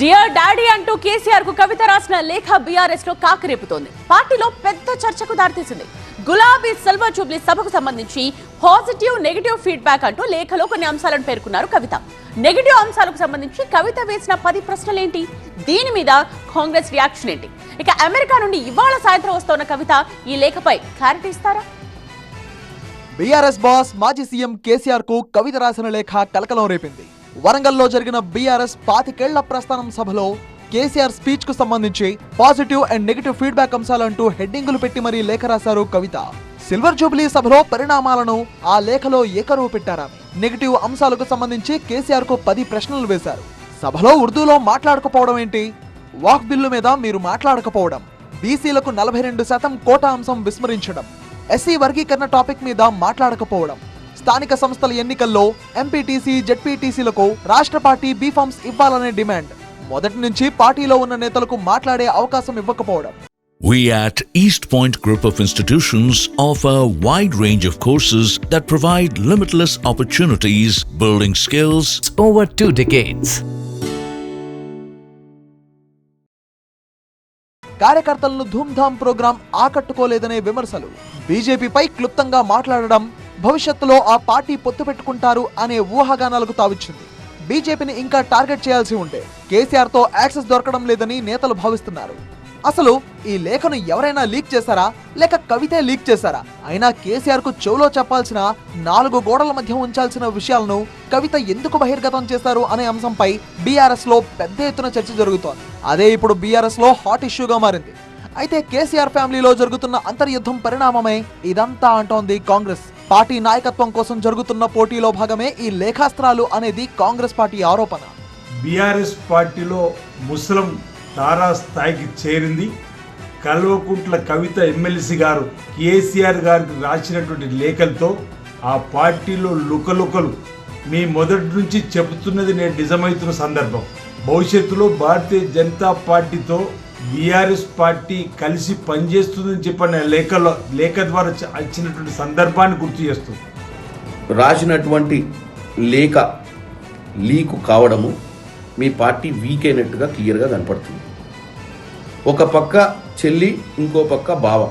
Dear daddy అంటూ కేసీఆర్ కు కవిత రాసిన లేఖ బీఆర్ఎస్ లో కాకరేపుతోంది. పార్టీలో పెద్ద చర్చకు దారితీసింది. గులాబీ సిల్వర్ జూబ్లీ సభకు సంబంధించి పాజిటివ్ నెగటివ్ ఫీడ్బ్యాక్ అంటూ లేఖలో కొన్ని అంశాలను పేర్కొన్నారు కవిత. నెగటివ్ అంశాలకు సంబంధించి కవిత వేసిన 10 ప్రశ్నలేంటి, దీని మీద కాంగ్రెస్ రియాక్షన్ ఏంటి? ఇక అమెరికా నుండి ఇవాళ సాయంత్రం వస్తున్న కవిత ఈ లేఖపై క్లారిటీ ఇస్తారా? బీఆర్ఎస్ బాస్ మాజీ సీఎం కేసీఆర్ కు కవిత రాసిన లేఖ కలకలం రేపింది. వరంగల్లో జరిగిన బీఆర్ఎస్ 25 ప్రస్థానం సభలో కేసీఆర్ స్పీచ్ కు సంబంధించి పాజిటివ్ అండ్ నెగటివ్ ఫీడ్బ్యాక్ అంశాలంటూ హెడ్డింగులు పెట్టి మరీ లేఖ రాశారు కవిత. సిల్వర్ జూబ్లీ సభలో పరిణామాలను ఆ లేఖలో ఏకరువు పెట్టారు. నెగటివ్ అంశాలకు సంబంధించి కేసీఆర్ కు 10 ప్రశ్నలు వేశారు. సభలో ఉర్దూలో మాట్లాడకపోవడం ఏంటి, వాక్ బిల్లు మీద మీరు మాట్లాడకపోవడం, బీసీలకు 42% కోటా అంశం విస్మరించడం, ఎస్సీ వర్గీకరణ టాపిక్ మీద మాట్లాడకపోవడం, స్థానిక సంస్థల ఎన్నికల్లో ఎంపీటీసీ జెడ్పీటీసీలకు రాష్ట్ర పార్టీ బీఫామ్స్ ఇవ్వాలనే డిమాండ్, మొదటి నుంచి పార్టీలో ఉన్న నేతలకు మాట్లాడే అవకాశం ఇవ్వకపోవడం. We at East Point Group of Institutions offer a wide range of courses that provide limitless opportunities, building skills over 2 decades. కార్యకర్తలను ధూమ్ధామ్ ప్రోగ్రాం ఆకట్టుకోలేదనే విమర్శలు, బీజేపీపై క్లుప్తంగా మాట్లాడడం, భవిష్యత్తులో ఆ పార్టీ పొత్తు పెట్టుకుంటారు అనే ఊహాగానాలకు తావిచ్చింది. బీజేపీని ఇంకా టార్గెట్ చేయాల్సి ఉంటే కేసీఆర్ తో యాక్సెస్ దొరకడం లేదని నేతలు భావిస్తున్నారు. అసలు ఈ లేఖను ఎవరైనా లీక్ చేశారా, లేక కవితే లీక్ చేశారా? అయినా కేసీఆర్ కు చెవులో చెప్పాల్సిన 4 గోడల మధ్య ఉంచాల్సిన విషయాలను కవిత ఎందుకు బహిర్గతం చేశారు అనే అంశంపై బీఆర్ఎస్ లో పెద్ద ఎత్తున చర్చ జరుగుతోంది. అదే ఇప్పుడు బీఆర్ఎస్ లో హాట్ ఇష్యూగా మారింది. అయితే కేసీఆర్ ఫ్యామిలీలో జరుగుతున్న అంతర్యుద్ధం పరిణామమే ఇదంతా అంటోంది కాంగ్రెస్. పార్టీ నాయకత్వం కోసం జరుగుతున్న పోటీలో భాగమే ఈ లేఖాస్త్రాలు అనేది కాంగ్రెస్ పార్టీ ఆరోపణ. బీఆర్ఎస్ పార్టీలో ముస్లిం తారా స్థాయికి చేరింది. కల్వకుంట్ల కవిత ఎమ్మెల్సీ గారు కేసీఆర్ గారికి రాసినటువంటి లేఖలతో ఆ పార్టీలో లుకలుకలు మీ మొదటి నుంచి చెబుతున్నది నేను నిజమవుతున్న సందర్భం. భవిష్యత్తులో భారతీయ జనతా పార్టీతో బీఆర్ఎస్ పార్టీ కలిసి పనిచేస్తుందని చెప్పిన లేఖ ద్వారా వచ్చినటువంటి సందర్భాన్ని గుర్తు చేస్తుంది. రాసినటువంటి లేఖ లీకు కావడము మీ పార్టీ వీక్ అయినట్టుగా క్లియర్గా కనపడుతుంది. ఒక పక్క చెల్లి, ఇంకో పక్క బావ,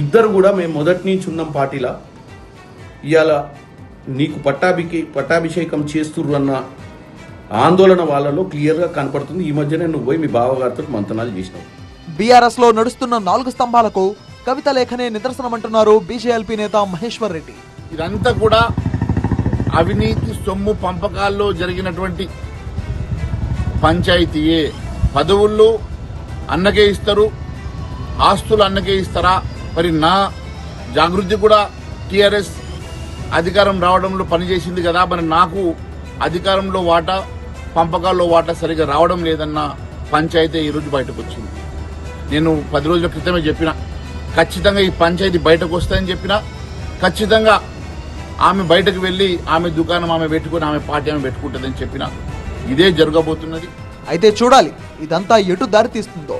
ఇద్దరు కూడా మేము మొదటి నుంచి ఉన్నాం పార్టీలా, ఇవాళ నీకు పట్టాభిషేకం చేస్తుర్రు అన్న ఆందోళన వాళ్ళలో క్లియర్గా కనపడుతుంది. ఈ మధ్యనే నువ్వు పోయి మీ బావగారితో మంతనాలు చేసినావు. బీఆర్ఎస్ లో నడుస్తున్న 4 స్తంభాలకు కవిత లేఖనే నిదర్శనమంటున్నారు బీజేఎల్పీ నేత మహేశ్వర్ రెడ్డి. ఇదంతా కూడా అవినీతి సొమ్ము పంపకాల్లో జరిగినటువంటి పంచాయతీయే. పదవుల్లో అన్నకే ఇస్తారు, ఆస్తులు అన్నకే ఇస్తారా? మరి నా జాగృతి కూడా టీఆర్ఎస్ అధికారం రావడంలో పనిచేసింది కదా, మరి నాకు అధికారంలో వాటా, పంపకాల్లో వాటా సరిగా రావడం లేదన్న పంచాయతీ ఈరోజు బయటకు వచ్చింది. నేను 10 రోజుల క్రితమే చెప్పిన, ఖచ్చితంగా ఈ పంచాయతీ బయటకు వస్తాయని చెప్పిన, ఖచ్చితంగా ఆమె బయటకు వెళ్ళి ఆమె దుకాణం ఆమె పెట్టుకుని ఆమె పార్టీ ఆమె పెట్టుకుంటుందని చెప్పిన. ఇదే జరగబోతున్నది. అయితే చూడాలి ఇదంతా ఎటు దారి తీస్తుందో.